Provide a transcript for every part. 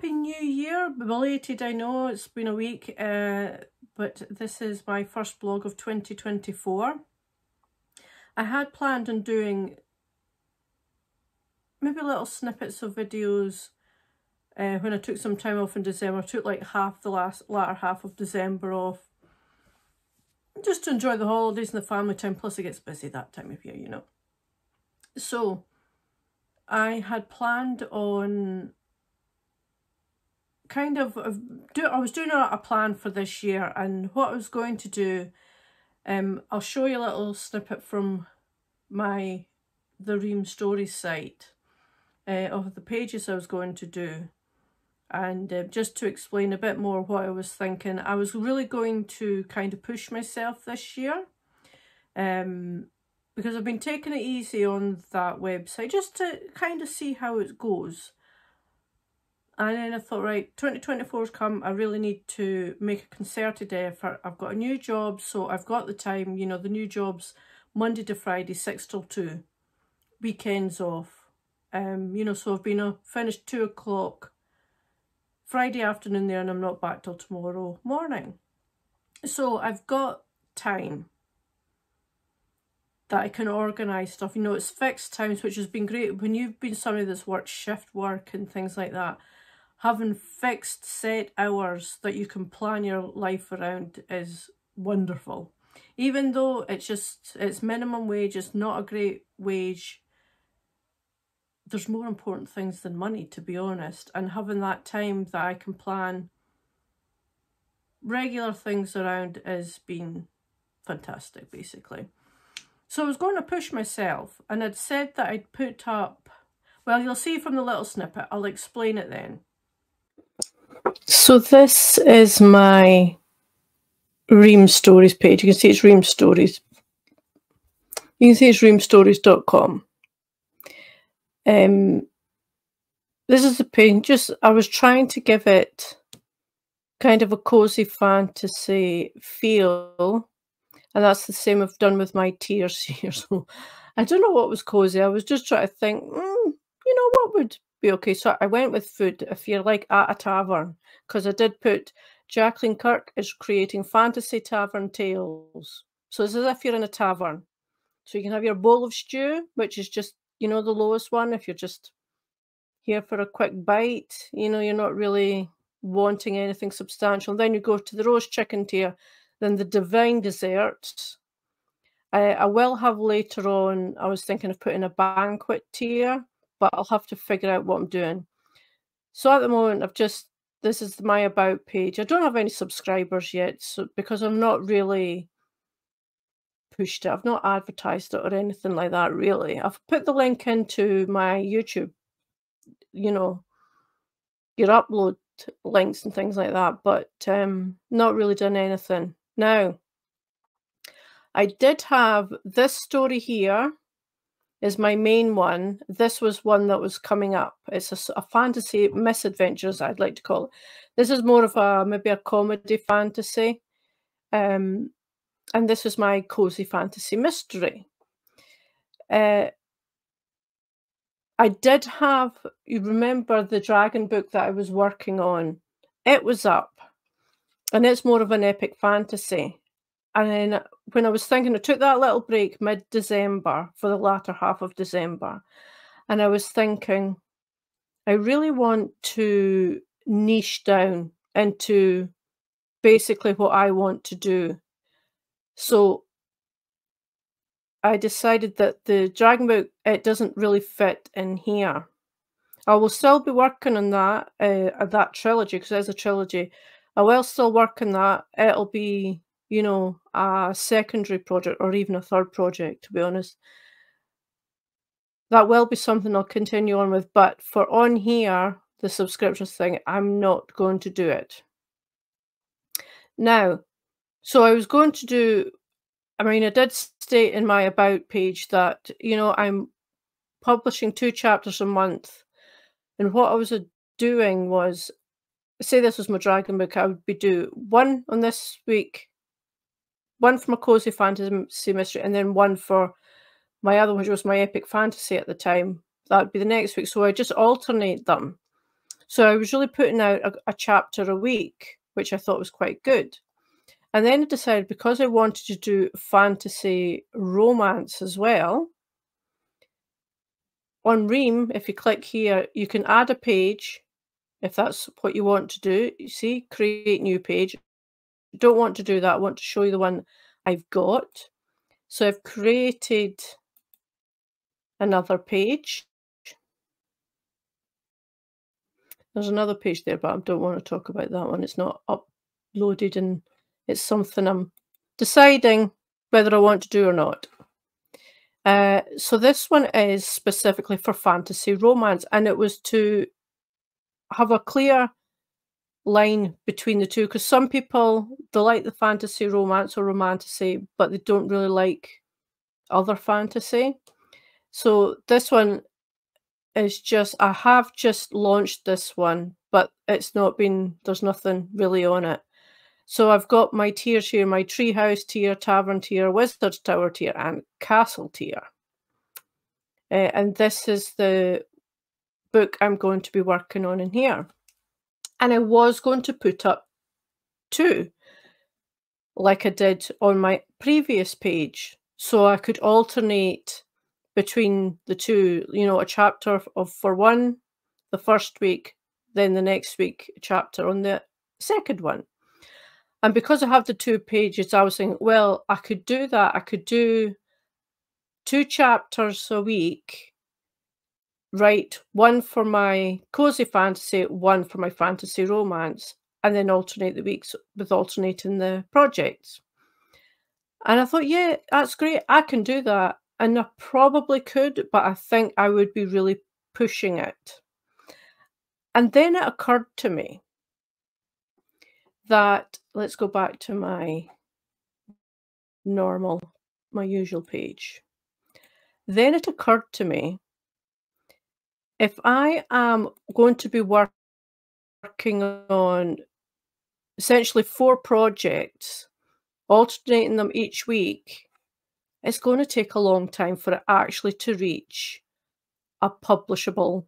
Happy New Year. Belated, I know, it's been a week, but this is my first vlog of 2024. I had planned on doing maybe little snippets of videos when I took some time off in December. I took like half the latter half of December off, just to enjoy the holidays and the family time, plus it gets busy that time of year, you know. So I had planned on I was doing a plan for this year, and what I was going to do, I'll show you a little snippet from the Ream Stories site of the pages I was going to do, and just to explain a bit more what I was thinking. I was really going to kind of push myself this year, because I've been taking it easy on that website just to kind of see how it goes. And then I thought, right, 2024's come, I really need to make a concerted effort. I've got a new job, so I've got the time, you know, the new job's Monday to Friday, 6 till 2, weekends off. You know, so I've been finished 2 o'clock Friday afternoon there, and I'm not back till tomorrow morning. So I've got time that I can organise stuff. You know, it's fixed times, which has been great when you've been somebody that's worked shift work and things like that. Having fixed set hours that you can plan your life around is wonderful. Even though it's minimum wage, it's not a great wage, there's more important things than money, to be honest. And having that time that I can plan regular things around has been fantastic, basically. So I was going to push myself, and I'd said that I'd put up, well, you'll see from the little snippet, I'll explain it then. So this is my Ream Stories page. You can see it's Ream Stories. You can see it's reamstories.com. This is the page. I was trying to give it kind of a cozy fantasy feel, and that's the same I've done with my tears here. So I don't know what was cozy. I was just trying to think, you know, what would be okay. So I went with food, if you're like at a tavern, because I did put Jacqueline Kirk is creating fantasy tavern tales. So it's as if you're in a tavern. So you can have your bowl of stew, which is just, you know, the lowest one. If you're just here for a quick bite, you know, you're not really wanting anything substantial. And then you go to the roast chicken tier, then the divine desserts. I will have later on, I was thinking of putting a banquet tier, but I'll have to figure out what I'm doing. So at the moment, this is my about page. I don't have any subscribers yet, so because I've not really pushed it. I've not advertised it or anything like that, really. I've put the link into my YouTube, you know, your upload links and things like that, but not really done anything. Now, I did have this story here is my main one. This was one that was coming up. It's a fantasy misadventures, I'd like to call it. This is more of maybe a comedy fantasy. And this is my cozy fantasy mystery. I did have, you remember the dragon book that I was working on? It was up, and it's more of an epic fantasy. And then when I was thinking, I took that little break mid-December for the latter half of December, and I was thinking, I really want to niche down into basically what I want to do. So I decided that the dragon book, it doesn't really fit in here. I will still be working on that trilogy, because there's a trilogy. I will still work on that. It'll be, you know, a secondary project or even a third project, to be honest. That will be something I'll continue on with, but for on here, the subscriptions thing, I'm not going to do it. Now, so I was going to do, I mean, I did state in my about page that, you know, I'm publishing 2 chapters a month. And what I was doing was, say this was my dragon book, I would be do one on this week, one for my cozy fantasy mystery, and then one for my other, which was my epic fantasy at the time. That would be the next week. So I just alternate them. So I was really putting out a chapter a week, which I thought was quite good. And then I decided, because I wanted to do fantasy romance as well, on Ream, if you click here, you can add a page if that's what you want to do. You see, create new page. Don't want to do that. I want to show you the one I've got. So I've created another page. There's another page there, but I don't want to talk about that one. It's not uploaded, and it's something I'm deciding whether I want to do or not. So this one is specifically for fantasy romance, and it was to have a clear line between the two, because some people, they like the fantasy romance or romantasy, but they don't really like other fantasy. So this one is just, I have just launched this one, but it's not been, there's nothing really on it. So I've got my tiers here, my treehouse tier, tavern tier, wizard's tower tier, and castle tier. And this is the book I'm going to be working on in here. And I was going to put up 2, like I did on my previous page, so I could alternate between the 2, you know, a chapter for one the first week, then the next week a chapter on the second one. And because I have the 2 pages, I was thinking, well, I could do that. I could do 2 chapters a week, write one for my cozy fantasy, one for my fantasy romance, and then alternate the weeks with alternating the projects. And I thought, yeah, that's great. I can do that. And I probably could, but I think I would be really pushing it. And then it occurred to me that, let's go back to my usual page. Then it occurred to me, if I am going to be working on essentially 4 projects, alternating them each week, it's going to take a long time for it actually to reach a publishable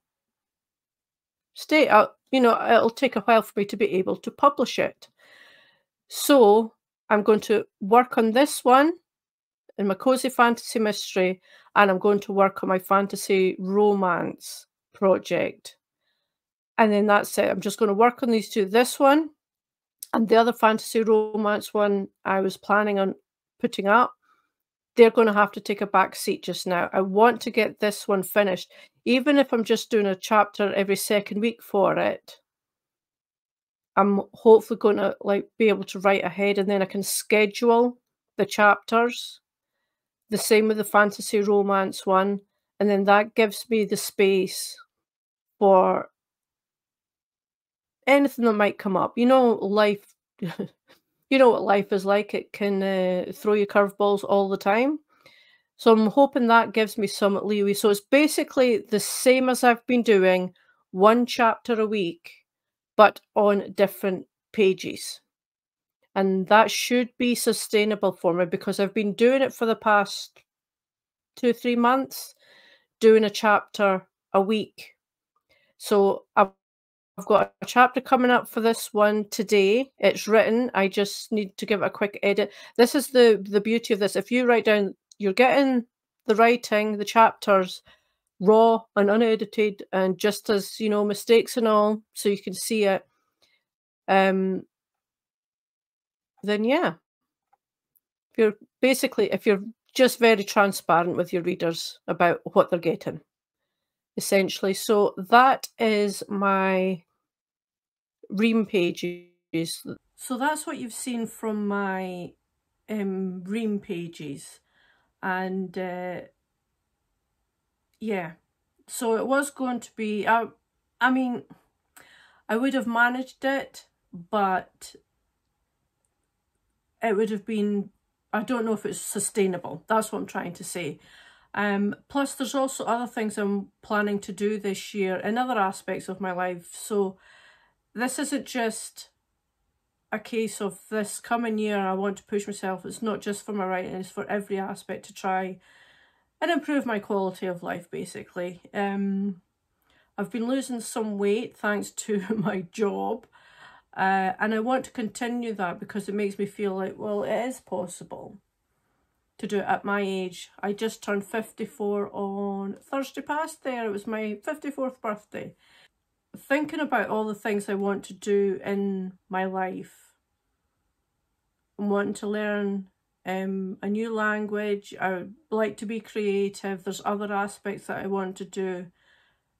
state. You know, it'll take a while for me to be able to publish it. So I'm going to work on this one in my cozy fantasy mystery, and I'm going to work on my fantasy romance project. And then that's it. I'm just going to work on these 2. This one and the other fantasy romance one I was planning on putting up, they're going to have to take a back seat just now. I want to get this one finished. Even if I'm just doing a chapter every second week for it, I'm hopefully going to be able to write ahead, and then I can schedule the chapters. The same with the fantasy romance one, and then that gives me the space for anything that might come up. You know, life, you know what life is like. It can throw you curveballs all the time. So I'm hoping that gives me some leeway. So it's basically the same as I've been doing, 1 chapter a week, but on different pages. And that should be sustainable for me, because I've been doing it for the past 2-3 months, doing a chapter a week. So I've got a chapter coming up for this one today. It's written. I just need to give it a quick edit. This is the beauty of this. If you write down, you're getting the writing, the chapters, raw and unedited, and just as, you know, mistakes and all, so you can see it. Then yeah, if you're just very transparent with your readers about what they're getting, essentially. So that is my Ream pages. So that's what you've seen from my Ream pages. And yeah, so it was going to be, I mean, I would have managed it, but it would have been, I don't know if it's sustainable. That's what I'm trying to say. Plus there's also other things I'm planning to do this year in other aspects of my life. So this isn't just a case of this coming year I want to push myself. It's not just for my writing, it's for every aspect, to try and improve my quality of life, basically. I've been losing some weight thanks to my job, and I want to continue that because it makes me feel like, well, it is possible to do it at my age. I just turned 54 on Thursday past there. It was my 54th birthday. Thinking about all the things I want to do in my life. I'm wanting to learn a new language. I would like to be creative. There's other aspects that I want to do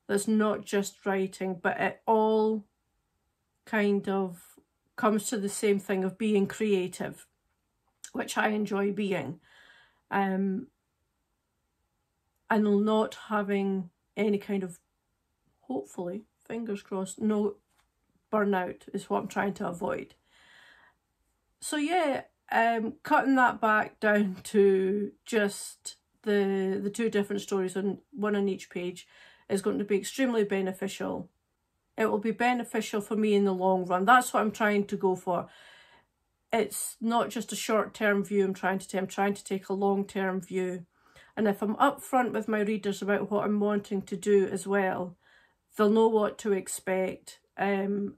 that's not just writing, but it all kind of comes to the same thing of being creative, which I enjoy being. And not having any kind of, hopefully, fingers crossed, no burnout is what I'm trying to avoid. So yeah, cutting that back down to just the two different stories, on one on each page, is going to be extremely beneficial. It will be beneficial for me in the long run. That's what I'm trying to go for. It's not just a short-term view I'm trying to take. I'm trying to take a long-term view. And if I'm upfront with my readers about what I'm wanting to do as well, they'll know what to expect. And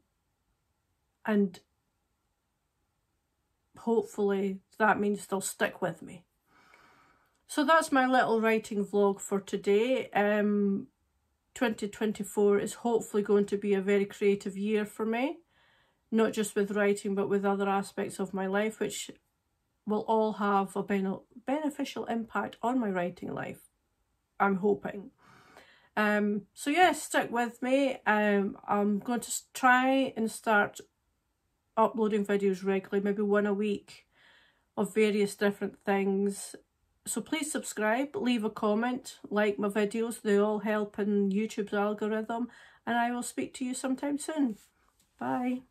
hopefully that means they'll stick with me. So that's my little writing vlog for today. 2024 is hopefully going to be a very creative year for me. Not just with writing, but with other aspects of my life, which will all have a beneficial impact on my writing life, I'm hoping. So yeah, stick with me. I'm going to try and start uploading videos regularly, maybe one a week, of various different things. So please subscribe, leave a comment, like my videos. They all help in YouTube's algorithm. And I will speak to you sometime soon. Bye.